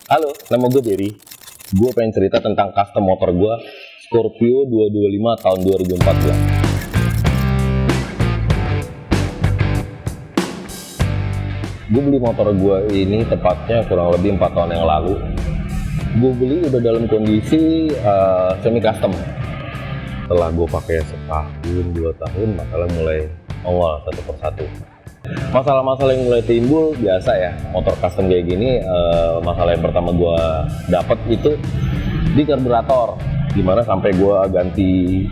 Halo, nama gue Berry. Gue pengen cerita tentang custom motor gue, Scorpio 225 tahun 2014. Gue beli motor gue ini tepatnya kurang lebih 4 tahun yang lalu. Gue beli udah dalam kondisi semi custom. Setelah gue pakai setahun, 2 tahun, masalah mulai awal satu persatu. Masalah-masalah yang mulai timbul biasa ya, motor custom kayak gini. Masalah yang pertama gue dapet itu di karburator, dimana sampai gue ganti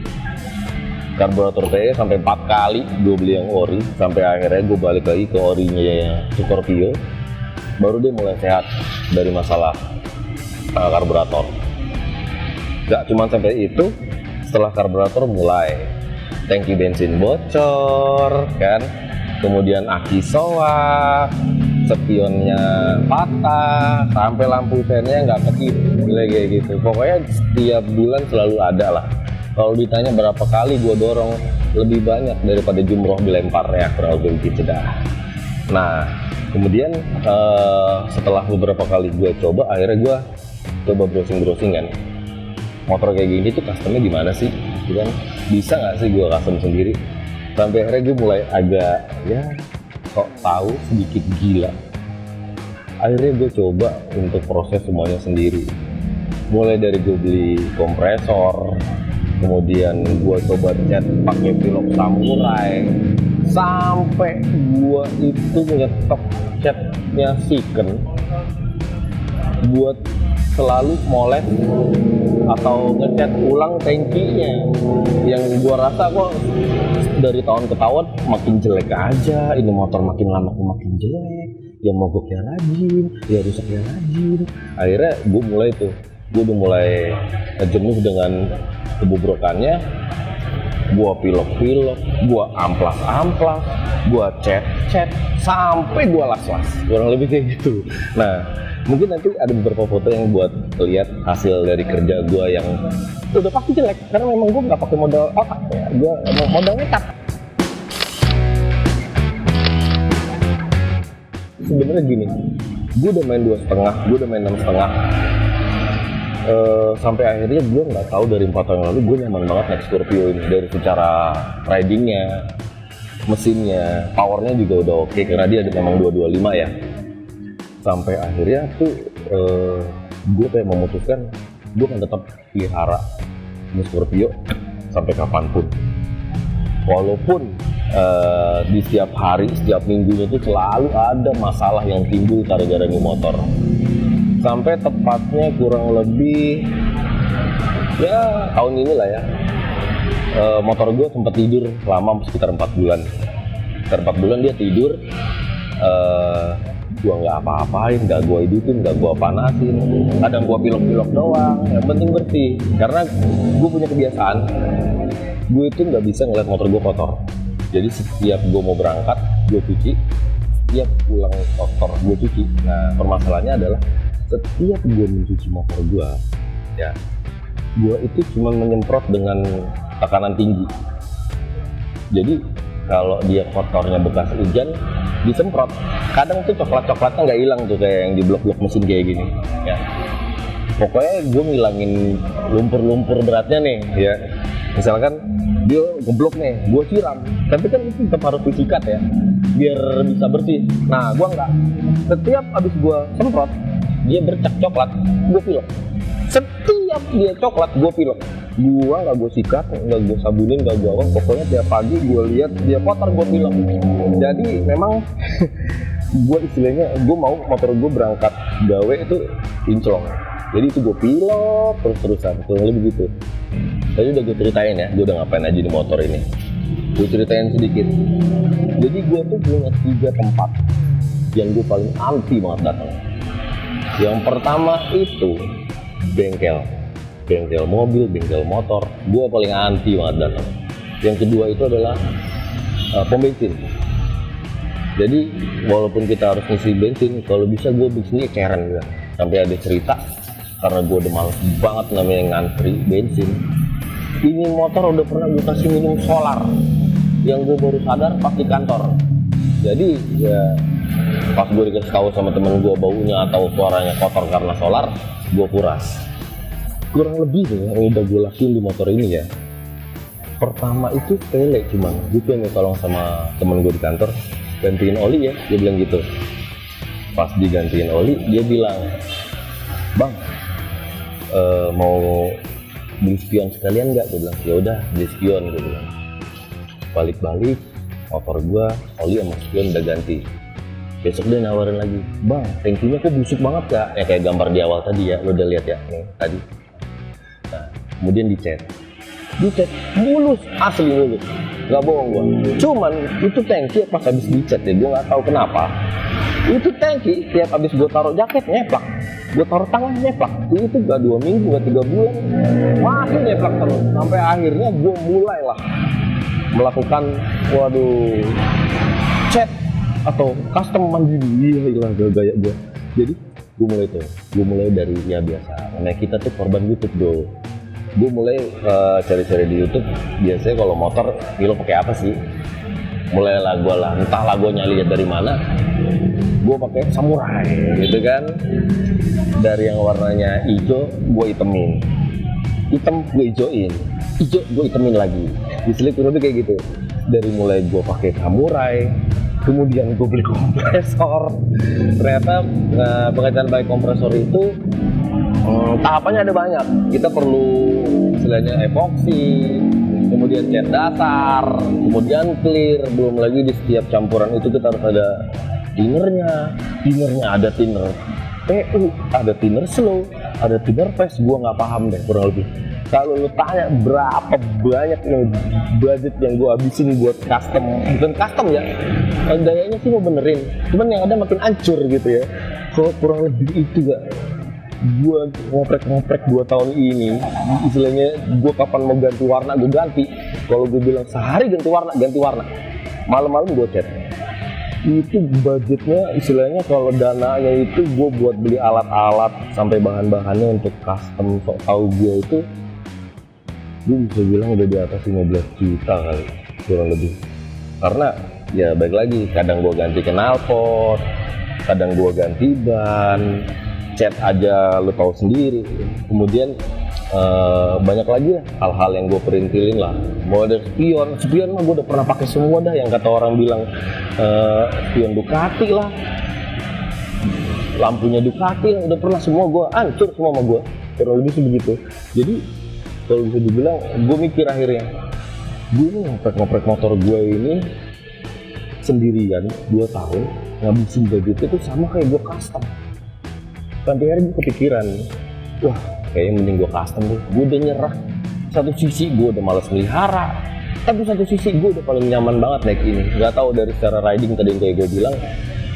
karburator saya sampai 4 kali. Gue beli yang ori, sampai akhirnya gue balik lagi ke orinya Scorpio, baru dia mulai sehat dari masalah karburator. Gak cuma sampai itu, setelah karburator mulai tangki bensin bocor kan, kemudian aki soak, spionnya patah, sampai lampu sennya nggak kedip, kayak gitu. Pokoknya setiap bulan selalu ada lah. Kalau ditanya berapa kali gue dorong, lebih banyak daripada jumroh dilempar ya, kurang lebih gitu dah. Nah, kemudian setelah beberapa kali gue coba, akhirnya gue coba browsing kan, motor kayak gini tuh customnya gimana sih, gitu kan? Bisa nggak sih gue custom sendiri? Sampai akhirnya gue mulai agak ya kok tahu sedikit gila. Akhirnya gue coba untuk proses semuanya sendiri, mulai dari gue beli kompresor, kemudian gue coba cat pakai pilok samurai, sampai gue itu ngetok catnya Siken buat selalu moles atau ngecat ulang tangkinya. Yang gue rasa kok dari tahun ke tahun makin jelek aja, ini motor makin lama makin jelek, ya mogoknya rajin, ya rusaknya rajin. Akhirnya gue udah mulai jenuh dengan kebobrokannya. Gue pilok-pilok, gue amplas-amplas, gue cat sampai gue las-las, kurang lebih kayak gitu. Nah, mungkin nanti ada beberapa foto yang buat lihat hasil dari kerja gue yang udah pasti jelek, karena memang gue nggak pakai modal otak ya, gue modal nekat. Sebenarnya gini, gue udah main 2,5, gue udah main 6,5, sampai akhirnya gue nggak tahu dari 4 tahun yang lalu gue nyaman banget naik Scorpio ini. Dari secara ridingnya, mesinnya, powernya juga udah oke, karena dia memang 225 ya. Sampai akhirnya tuh gue kayak memutuskan gue akan tetap pelihara ini Scorpio sampai kapanpun, walaupun di setiap hari, setiap minggunya tuh selalu ada masalah yang timbul gara-gara ini motor. Sampai tepatnya kurang lebih ya tahun ini lah ya, motor gue sempat tidur lama sekitar 4 bulan. Sekitar 4 bulan dia tidur, gue nggak apa-apain, nggak gue hidupin, nggak gue panasin, kadang gue pilok-pilok doang, yang penting bersih. Karena gue punya kebiasaan, gue itu nggak bisa ngeliat motor gue kotor. Jadi setiap gue mau berangkat, gue cuci, setiap pulang kotor gue cuci. Nah, permasalahannya adalah setiap gue mencuci motor gue, ya, gue itu cuma menyemprot dengan tekanan tinggi. Jadi kalau dia kotornya bekas hujan, disemprot, kadang tuh coklat-coklatnya nggak hilang tuh kayak yang di blok-blok mesin kayak gini ya. Pokoknya gue ngilangin lumpur-lumpur beratnya nih ya. Misalkan dia geblok nih, gue siram, tapi kan itu tetap harus disikat ya biar bisa bersih. Nah, gue nggak, setiap habis gue semprot dia bercak coklat, gue pilok. Setiap dia coklat, gue pilok. Gue nggak gue sikat, nggak gue sabunin, nggak gue apa. Pokoknya tiap pagi gue lihat dia kotor, gue pilok. Jadi memang gue istilahnya, gue mau motor gue berangkat gawe itu kinclong. Jadi itu gue pilok terus-terusan, kurang lebih gitu. Tadi udah gue ceritain ya, gue udah ngapain aja di motor ini. Gue ceritain sedikit. Jadi gue tuh punya 3 tempat yang gue paling anti banget datang. Yang pertama itu bengkel mobil, bengkel motor, gue paling anti banget datang. Yang kedua itu adalah pom bensin. Jadi walaupun kita harus ngisi bensin, kalau bisa gue bikinnya keren gitu. Sampai ada cerita, karena gue udah males banget namanya ngantri bensin, ini motor udah pernah gue kasih minum solar, yang gue baru sadar pas di kantor. Jadi ya Pas gue dikasih tahu sama temen gue baunya atau suaranya kotor karena solar, gue kuras. Kurang lebih deh yang udah gue lakuin di motor ini ya. Pertama itu sepele, cuman gue pengen tolong sama temen gue di kantor gantiin oli ya, dia bilang gitu. Pas digantiin oli, dia bilang, "Bang, mau beli spion sekalian nggak?" Gue bilang, "Ya udah, beli spion," gue bilang. Balik-balik, motor gue oli sama spion udah ganti. Besok dia nawarin lagi, "Bang, tangkinya kok busuk banget kak?" Ya kayak gambar di awal tadi ya, lo udah lihat ya, nih tadi. Nah, kemudian dicet mulus, asli mulus, nggak bohong gua. Cuman itu tangki pas habis dicet ya, gua nggak tahu kenapa. Itu tangki tiap habis gua taruh jaket nyeplak, gua taruh tangan nyeplak. Itu gak 2 minggu, gak 3 bulan, masih nyeplak terus. Sampai akhirnya gua mulai lah melakukan, cat atau custom mandiri. Iya, gaya gua. Jadi gue mulai dari ya biasa. Nah kita tuh korban YouTube bro. Gue mulai cari-cari di YouTube. Biasanya kalau motor, lo pakai apa sih? Mulailah gue lah, entahlah gue nyali dari mana. Gue pakai Samurai, gitu kan. Dari yang warnanya hijau, gue itemin. Hitam gue hijauin, hijau gue itemin lagi. Di kurang kayak gitu. Dari mulai gue pakai Samurai, kemudian gue beli kompresor. Ternyata pengecasan baik kompresor itu tahapannya ada banyak. Kita perlu istilahnya epoksi, kemudian cat dasar, kemudian clear. Belum lagi di setiap campuran itu kita harus ada thinnernya ada thinner PU, ada thinner slow, ada thinner fast. Gue nggak paham deh kurang lebih. Kalau lu tanya berapa banyak yang budget yang gue habisin buat bukan custom ya, gayanya sih mau benerin, cuman yang ada makin hancur gitu ya. Kalau kurang lebih itu gak, gue ngoprek 2 tahun ini, istilahnya gue kapan mau ganti warna gue ganti. Kalau gue bilang sehari ganti warna, malam-malam gue cat. Itu budgetnya istilahnya kalau dananya itu gue buat beli alat-alat sampai bahan-bahannya untuk custom sok tahu gue itu, gue bisa bilang udah di atas 15 juta kali kurang lebih. Karena ya baik lagi, kadang gue ganti knalpot, kadang gue ganti ban, cat aja lo tahu sendiri. Kemudian banyak lagi ya hal-hal yang gue perintilin lah. Mulai dari spion mah gue udah pernah pakai semua dah, yang kata orang bilang spion Ducati lah, lampunya Ducati lah, udah pernah semua gue hancur semua sama gue, kurang lebih sebegitu. Jadi kalau bisa dibilang, gue mikir akhirnya, gue ngoprek motor gue ini sendirian 2 tahun, ngabisin budget itu sama kayak gue custom. Sampai akhirnya gue kepikiran, wah kayaknya mending gue custom deh. Gue udah nyerah. Satu sisi gue udah malas melihara, tapi satu sisi gue udah paling nyaman banget naik ini. Gak tau dari secara riding tadi yang kayak gue bilang,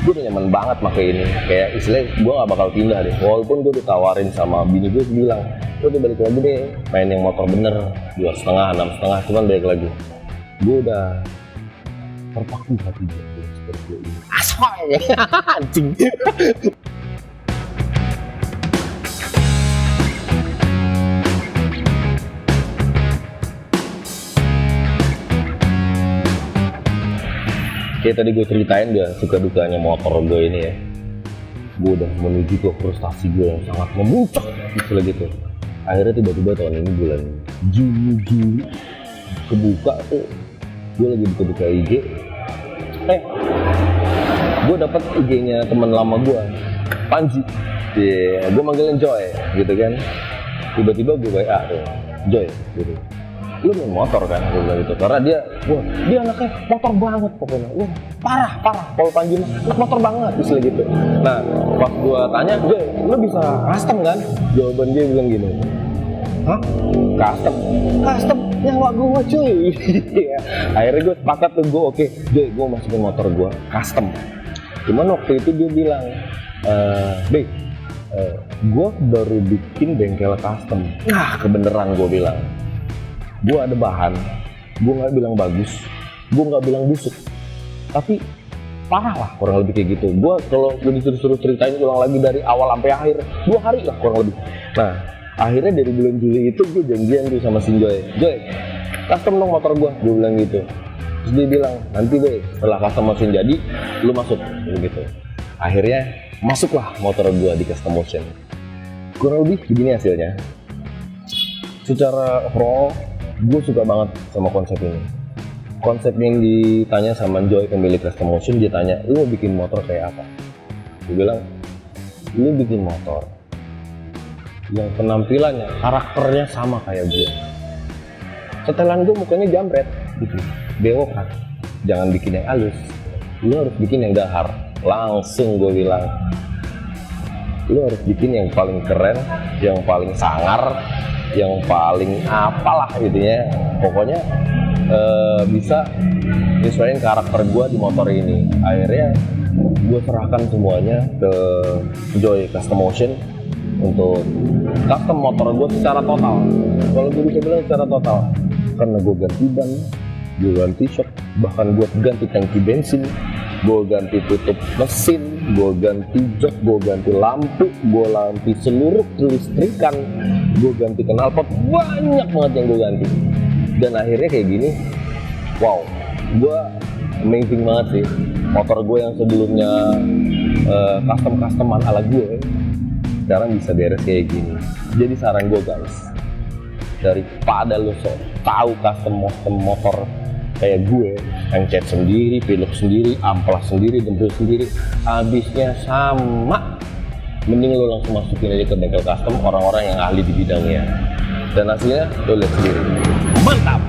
gue udah nyaman banget pakai ini. Kayak istilahnya gue gak bakal pindah deh. Walaupun gue ditawarin sama bini gue bilang, lo udah balik lagi deh main yang motor bener 2,5, 6,5, cuman balik lagi. Gue udah terpaku hati gue seperti ini. Asoy anjing. Kayak tadi gue ceritain dia suka dukanya motor gue ini ya. Gue udah menuju ke frustasi gue yang sangat memuncak gitu. Akhirnya tiba-tiba tahun ini bulan Juli kebuka tuh, gue lagi buka IG. Gue dapet IG-nya teman lama gue, Panji. Gue manggilin Joy gitu kan. Tiba-tiba gue WA tuh, Joy gitu. Lu main motor kan, gue bilang gitu, karena dia anaknya motor banget pokoknya, parah, kalau Panji mah motor banget, istilah gitu. Nah, pas gue tanya, lu bisa custom kan? Jawaban dia bilang gini, hah? Custom? Nyawa gue cuy. Akhirnya gue sepakat tuh, oke, gue masukin motor gue custom. Cuman waktu itu dia bilang, gue baru bikin bengkel custom. Nah, kebeneran gue bilang. Gue ada bahan, gue nggak bilang bagus, gue nggak bilang busuk, tapi parah lah kurang lebih kayak gitu. Gue kalau gue disuruh ceritain ulang lagi dari awal sampai akhir 2 hari lah kurang lebih. Nah akhirnya dari bulan Juli itu gue janjian tuh sama si Joy, custom dong motor gue bilang gitu. Terus dia bilang, nanti deh setelah custom mesin jadi, lu masuk gitu. Akhirnya masuklah motor gue di custom motion. Kurang lebih begini hasilnya. Secara overall, gue suka banget sama konsep ini. Konsep yang ditanya sama Joy, pemilik custom motion, dia tanya, lu mau bikin motor kayak apa? Gue bilang, lu bikin motor yang penampilannya, karakternya sama kayak gue. Setelan gue mukanya jambret gitu, bewok kan. Jangan bikin yang halus, lu harus bikin yang dahar. Langsung gue bilang, lu harus bikin yang paling keren, yang paling sangar, yang paling apalah gitu ya. Pokoknya bisa nyesuaiin karakter gue di motor ini. Akhirnya gue serahkan semuanya ke Joy Custom Motion untuk custom motor gue secara total. Kalau gue bisa bilang secara total, karena gue ganti ban, gue ganti shock, bahkan gue ganti tangki bensin, gue ganti tutup mesin, gue ganti jok, gue ganti lampu, gue ganti seluruh kelistrikan, gue ganti knalpot, banyak banget yang gue ganti. Dan akhirnya kayak gini, wow, gue amazing banget sih. Motor gue yang sebelumnya custom-customan ala gue, sekarang bisa beres kayak gini. Jadi saran gue guys, daripada lo tahu custom motor kayak gue, yang cat sendiri, pilok sendiri, amplas sendiri, dempul sendiri, habisnya sama, mending lo langsung masukin aja ke bengkel custom orang-orang yang ahli di bidangnya, dan hasilnya lo lihat sendiri, mantap.